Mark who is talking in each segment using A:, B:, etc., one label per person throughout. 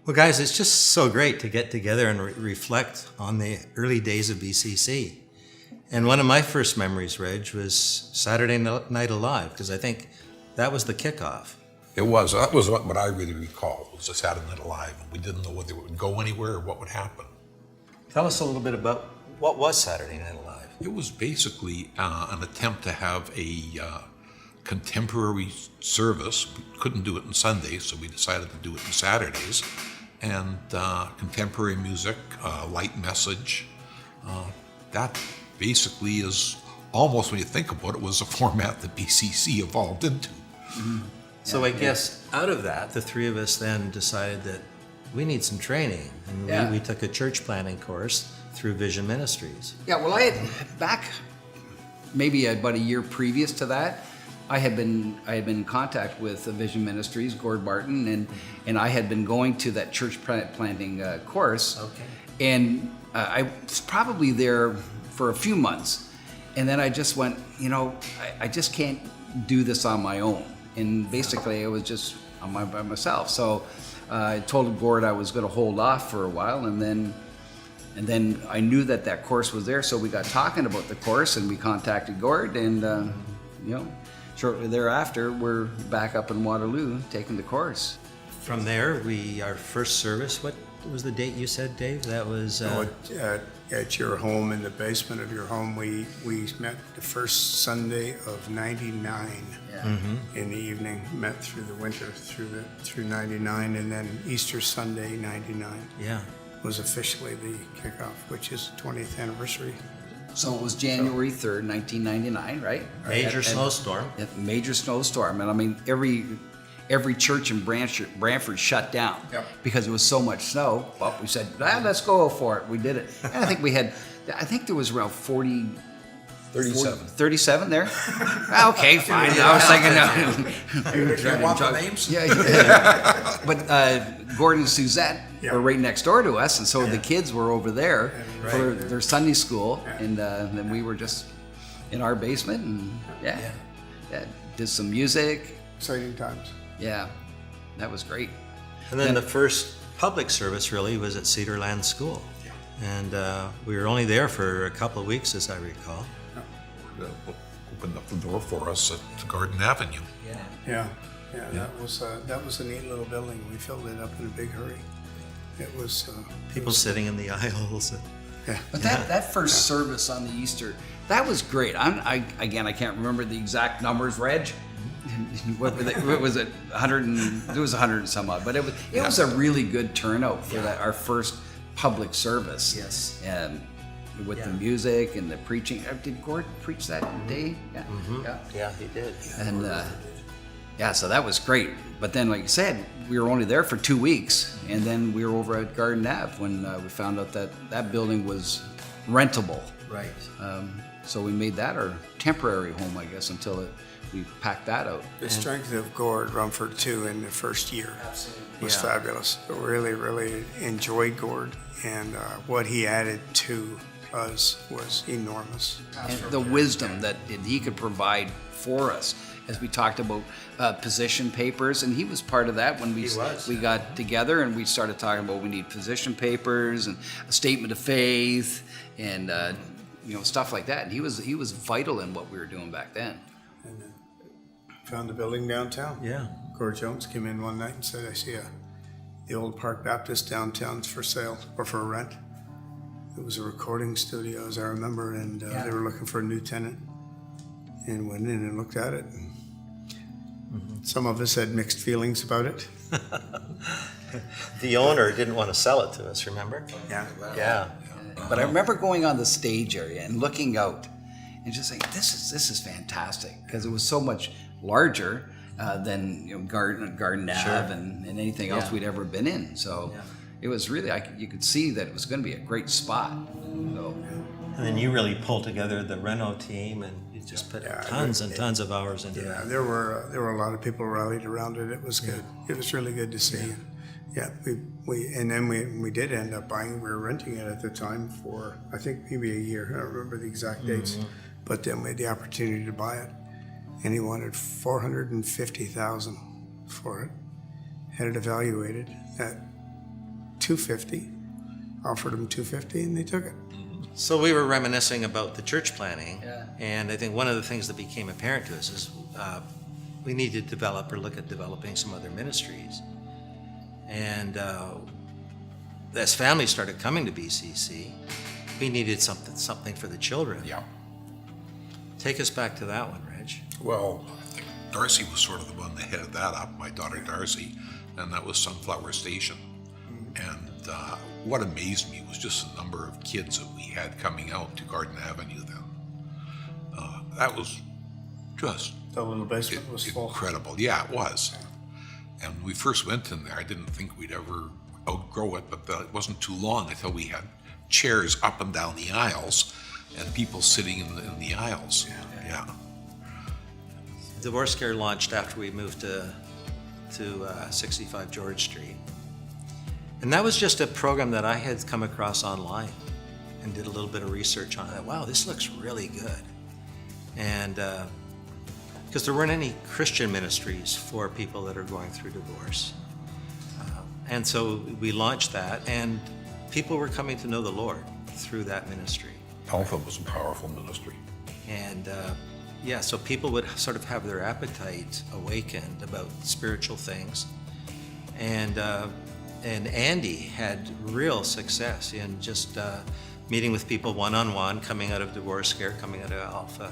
A: Well, guys, it's just so great to get together and reflect on the early days of BCC. And one of my first memories, Reg, was Saturday Night Alive, because I think that was the kickoff.
B: It was. That was what I really recall. It was a Saturday Night Alive, and we didn't know whether it would go anywhere or what would happen.
A: Tell us a little bit about what was Saturday Night Alive.
B: It was basically an attempt to have a contemporary service. We couldn't do it on Sundays, so we decided to do it on Saturdays. And contemporary music, light message. That basically is almost, when you think about it, was a format that BCC evolved into.
A: Mm-hmm. So I guess out of that, the three of us then decided that we need some training. And we took a church planning course through Vision Ministries.
C: Yeah, well, I had back maybe about a year previous to that, I had been in contact with Vision Ministries, Gord Martin, and I had been going to that church planting course.
A: Okay.
C: And I was probably there for a few months, and then I just went, I just can't do this on my own. And basically, I was just by myself. So I told Gord I was going to hold off for a while, and then I knew that course was there. So we got talking about the course, and we contacted Gord, and shortly thereafter, we're back up in Waterloo taking the course.
A: From there, our first service, what was the date you said, Dave? That was...
D: At your home, in the basement of your home, we met the first Sunday of '99 in the evening. Met through the winter, through '99, and then Easter Sunday '99 was officially the kickoff, which is the 20th anniversary.
C: So it was January 3rd, 1999, right?
A: Major snowstorm.
C: Major snowstorm, and I mean every church in Brantford shut down because it was so much snow. But we said, let's go for it. We did it. And I think there was around 37 there? Okay, fine. I was thinking...
B: You want the names?
C: Yeah. But Gordon and Suzette were right next door to us, and so the kids were over there for their Sunday school, and then we were just in our basement, and did some music.
D: Exciting times.
C: Yeah, that was great.
A: And then the first public service really was at Cedarland School. And we were only there for a couple of weeks, as I recall.
B: Opened up the door for us at Garden Avenue.
D: Yeah. That was a neat little building. We filled it up in a big hurry. It was
A: people sitting in the aisles.
C: But that first service on the Easter, that was great. I can't remember the exact numbers, Reg. What was it? 100 and it was 100 and some odd, but it was a really good turnout for our first public service.
A: Yes.
C: And with the music and the preaching. Did Gord preach that day? Yeah.
A: Mm-hmm. Yeah, he did.
C: And so that was great. But then, like you said, we were only there for 2 weeks, and then we were over at Garden Ave when we found out that building was rentable.
A: Right.
C: So we made that our temporary home, I guess, until we packed that out.
D: The strength of Gord Rumford too in the first year was fabulous. I really, really enjoyed Gord, and what he added to us was enormous.
C: And the wisdom that he could provide for us, as we talked about position papers, and he was part of that when we got together and we started talking about we need position papers and a statement of faith and stuff like that. And he was vital in what we were doing back then.
D: And then found the building downtown.
A: Yeah.
D: Gord Jones came in one night and said, I see the old Park Baptist downtown's for sale or for rent. It was a recording studio, as I remember, and they were looking for a new tenant. And went in and looked at it. And some of us had mixed feelings about it.
A: The owner didn't want to sell it to us, remember? Yeah.
C: But I remember going on the stage area and looking out and just saying, this is fantastic, because it was so much larger than Garden Ave and anything else we'd ever been in. So it was really, you could see that it was going to be a great spot. So.
A: And then you really pulled together the reno team, and you just put tons and tons of hours into it.
D: Yeah, there were a lot of people rallied around it. It was good. It was really good to see. Yeah, we did end up buying. We were renting it at the time for I think maybe a year. I don't remember the exact dates, but then we had the opportunity to buy it, and he wanted $450,000 for it. Had it evaluated at $250. Offered them $250 and they took it.
A: So we were reminiscing about the church planning,
C: Yeah.
A: and I think one of the things that became apparent to us is we need to develop or look at developing some other ministries. And as families started coming to BCC, we needed something for the children.
B: Yeah.
A: Take us back to that one, Reg.
B: Well, I think Darcy was sort of the one that headed that up, my daughter Darcy, and that was Sunflower Station. And what amazed me was just the number of kids that we had coming out to Garden Avenue then. That was just
D: The little basement was full.
B: incredible. Yeah, it was. And when we first went in there, I didn't think we'd ever outgrow it, but it wasn't too long until we had chairs up and down the aisles and people sitting in the aisles. Yeah.
A: Divorce Care launched after we moved to 65 George Street. And that was just a program that I had come across online and did a little bit of research on it. Wow, this looks really good. And because there weren't any Christian ministries for people that are going through divorce. And so we launched that, and people were coming to know the Lord through that ministry.
B: Alpha was a powerful ministry.
A: And so people would sort of have their appetite awakened about spiritual things. And Andy had real success in just meeting with people one-on-one, coming out of Divorce Care, coming out of Alpha,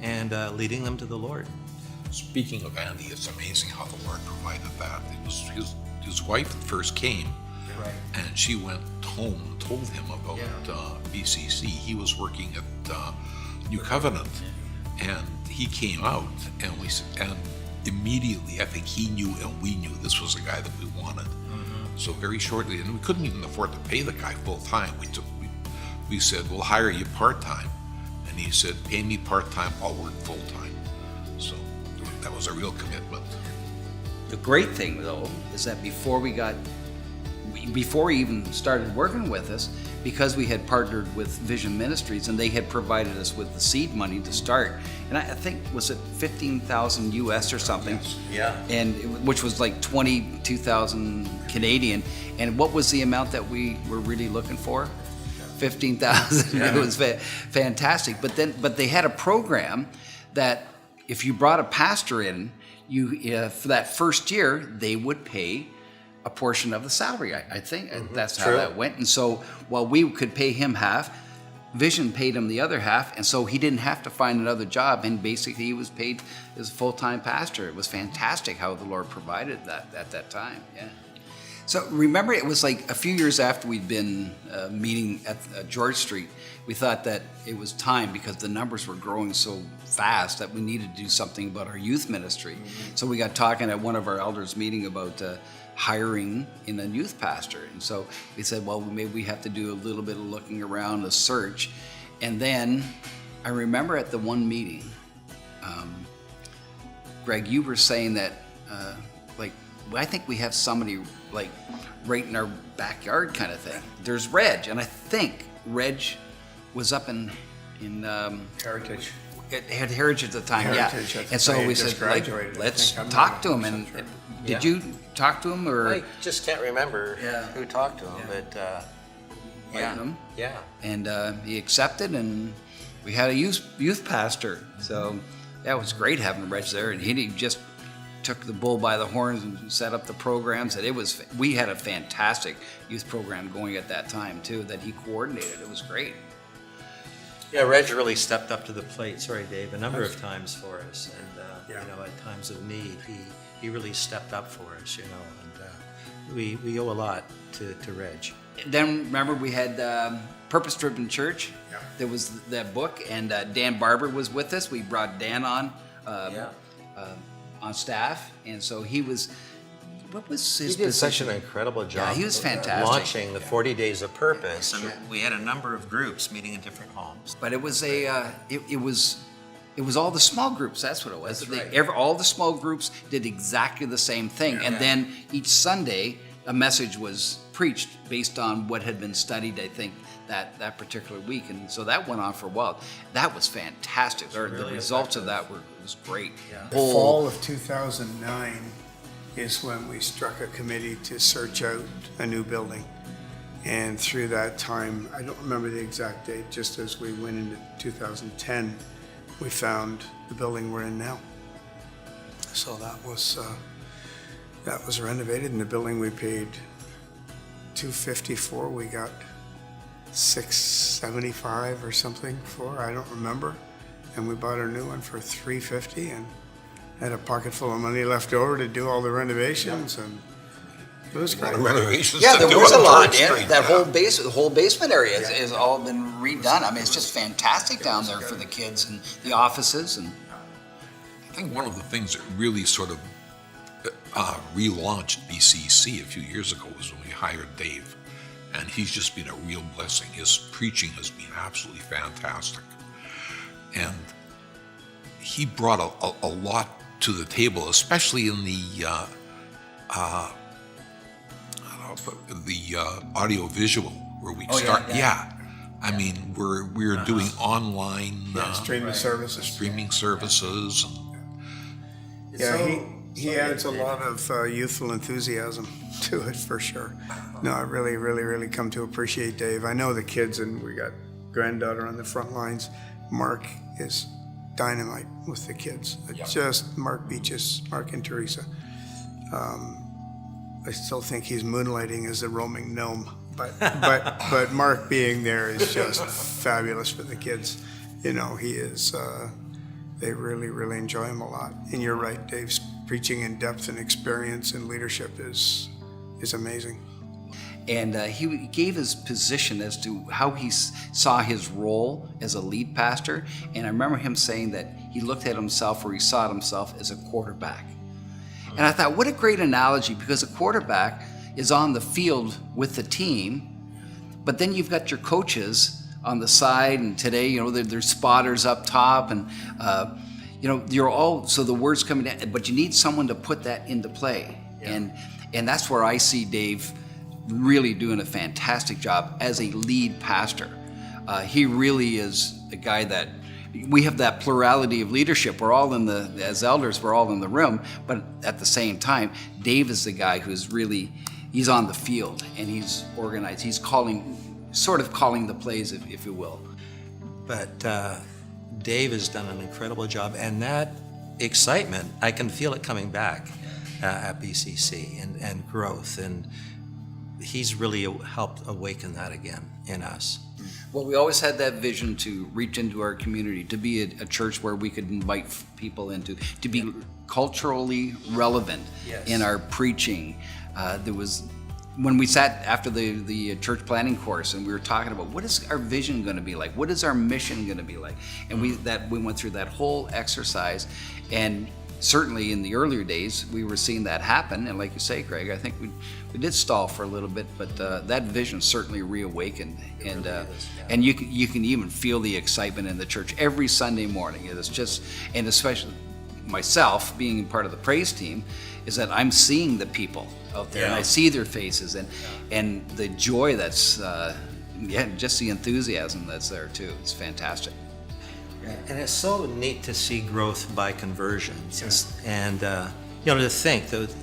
A: and leading them to the Lord.
B: Speaking of Andy, it's amazing how the Lord provided that. It was his wife that first came,
C: Right.
B: and she went home and told him about BCC. He was working at New Covenant, and he came out, and immediately I think he knew and we knew this was the guy that we wanted. So very shortly, and we couldn't even afford to pay the guy full time. We said, we'll hire you part time, and he said, pay me part time, I'll work full time. So that was a real commitment.
C: The great thing, though, is that before he even started working with us, because we had partnered with Vision Ministries and they had provided us with the seed money to start, and I think, was it 15,000 US or something?
A: Yeah.
C: And which was like 22,000 Canadian. And what was the amount that we were really looking for? 15,000. It was fantastic. But they had a program that if you brought a pastor in, for that first year, they would pay a portion of the salary. I think that's how that went. And so while we could pay him half, Vision paid him the other half, and so he didn't have to find another job, and basically he was paid as a full-time pastor. It was fantastic how the Lord provided that at that time. Yeah. So remember, it was like a few years after we'd been meeting at George Street, we thought that it was time, because the numbers were growing so fast, that we needed to do something about our youth ministry. So we got talking at one of our elders' meeting about hiring in a youth pastor. And so we said, well, maybe we have to do a little bit of looking around, a search. And then I remember at the one meeting, Greg, you were saying that, I think we have somebody like right in our backyard kind of thing. There's Reg, and I think Reg was up in
D: Heritage.
C: It had Heritage at the time,
D: Heritage,
C: yeah.
D: I think
C: And so
D: they
C: we
D: just
C: said,
D: graduated, I
C: let's
D: think. I'm
C: talk
D: not
C: to him. And
D: 100% sure.
C: did you talk to him, or
A: I just can't remember
C: Yeah.
A: who talked to him,
C: Yeah.
A: but
C: invited him?
A: yeah.
C: And he accepted, and we had a youth pastor. So that was great having Reg there, and he just took the bull by the horns and set up the programs. And we had a fantastic youth program going at that time too, that he coordinated. It was great.
A: Yeah, Reg really stepped up to the plate. Sorry, Dave, a number of times for us, and at times of need, he really stepped up for us. And we owe a lot to Reg.
C: Then remember, we had Purpose Driven Church.
D: Yeah.
C: There was that book, and Dan Barber was with us. We brought Dan on staff, and so he was. What was his
A: He did such
C: position?
A: an incredible job.
C: Yeah, he was fantastic.
A: Launching the 40 Days of Purpose, and we had a number of groups meeting in different homes.
C: But it was it was all the small groups. That's what it was.
A: That's right.
C: All the small groups did exactly the same thing, and then each Sunday a message was preached based on what had been studied, I think, that particular week. And so that went on for a while. That was fantastic. The results of that was great.
A: Yeah.
D: The fall of 2009 is when we struck a committee to search out a new building. And through that time, I don't remember the exact date, just as we went into 2010, we found the building we're in now. So that was renovated, and the building we paid $250 for, we got $675 or something for, I don't remember. And we bought a new one for $350 and had a pocket full of money left over to do all the renovations, and it was great.
B: Renovations.
C: Yeah,
B: to
C: there
B: do
C: was a
B: on
C: lot.
B: George
C: Yeah,
B: Street.
C: that whole basement area is all been redone. I mean, it's just fantastic down there for the kids and the offices. And
B: I think one of the things that really sort of relaunched BCC a few years ago was when we hired Dave, and he's just been a real blessing. His preaching has been absolutely fantastic, and he brought a lot to the table, especially in the audio visual where we start. I mean, we're doing online
D: Streaming services.
B: streaming services.
D: Yeah, he adds a lot of youthful enthusiasm to it for sure. No, I really come to appreciate Dave. I know the kids, and we got granddaughter on the front lines. Mark is dynamite with the kids. Just Mark Beaches, Mark and Teresa. I still think he's moonlighting as a roaming gnome, but Mark being there is just fabulous for the kids. You know, he is. They really enjoy him a lot. And you're right, Dave's preaching in depth and experience and leadership is amazing.
C: And he gave his position as to how he saw his role as a lead pastor. And I remember him saying that he looked at himself, or he saw himself as a quarterback. And I thought, what a great analogy, because a quarterback is on the field with the team, but then you've got your coaches on the side, and today, you know, there's spotters up top, and you know, you're all, so the word's coming down, but you need someone to put that into play. And that's where I see Dave really doing a fantastic job as a lead pastor. He really is a guy that, we have that plurality of leadership. We're all as elders, we're all in the room, but at the same time, Dave is the guy who's really, he's on the field and he's organized. He's sort of calling the plays, if you will.
A: But Dave has done an incredible job, and that excitement, I can feel it coming back at BCC and growth, and he's really helped awaken that again in us.
C: Well, we always had that vision to reach into our community, to be a church where we could invite people into, to be culturally relevant in our preaching. There was, when we sat after the church planning course and we were talking about what is our vision going to be like, what is our mission going to be like, and we went through that whole exercise, and certainly in the earlier days we were seeing that happen, and like you say, Greg, I think we did stall for a little bit, but that vision certainly reawakened, and you can even feel the excitement in the church every Sunday morning. It's just, and especially myself being part of the praise team, is that I'm seeing the people out there, and I see their faces, and the joy that's just the enthusiasm that's there too. It's fantastic.
A: And it's so neat to see growth by conversions. And, you know, to think that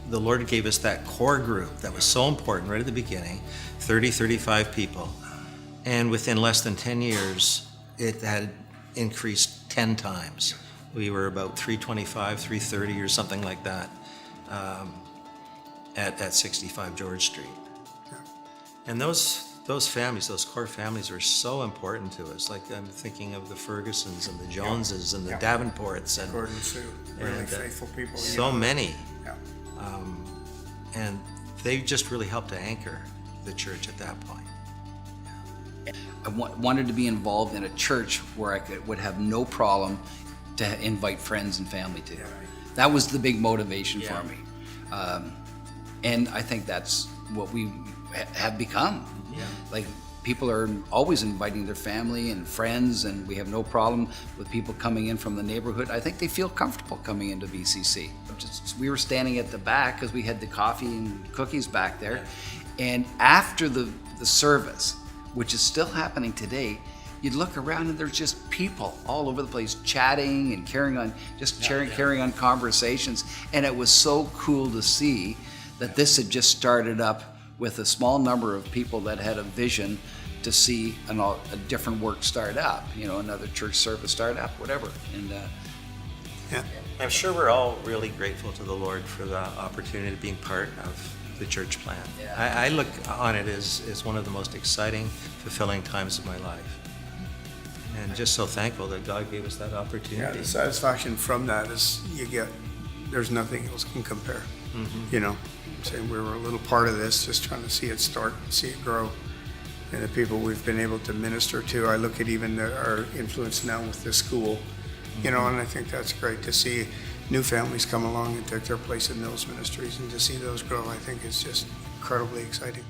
A: the Lord gave us that core group that was so important right at the beginning, 35 people. And within less than 10 years, it had increased 10 times. We were about 325, 330 or something like that at 65 George Street. And those families, those core families, are so important to us. Like, I'm thinking of the Fergusons and the Joneses and the Davenports and
D: Gordon Sue, really faithful people.
A: So many.
D: Yeah.
A: And they just really helped to anchor the church at that point.
C: I wanted to be involved in a church where I would have no problem to invite friends and family to. That was the big motivation for me. And I think that's what we have become. Like, people are always inviting their family and friends, and we have no problem with people coming in from the neighborhood. I think they feel comfortable coming into BCC. We were standing at the back because we had the coffee and cookies back there. And after the service, which is still happening today, you'd look around and there's just people all over the place chatting and carrying on conversations. And it was so cool to see that this had just started up with a small number of people that had a vision to see a different work start up, another church service start up, whatever. And
D: Yeah.
A: I'm sure we're all really grateful to the Lord for the opportunity of being part of the church plan.
C: Yeah.
A: I look on it as one of the most exciting, fulfilling times of my life. And just so thankful that God gave us that
D: Yeah,
A: opportunity.
D: the satisfaction from that is there's nothing else can compare. Saying we were a little part of this, just trying to see it start, see it grow. And the people we've been able to minister to, I look at even our influence now with the school, and I think that's great to see new families come along and take their place in those ministries, and to see those grow, I think is just incredibly exciting.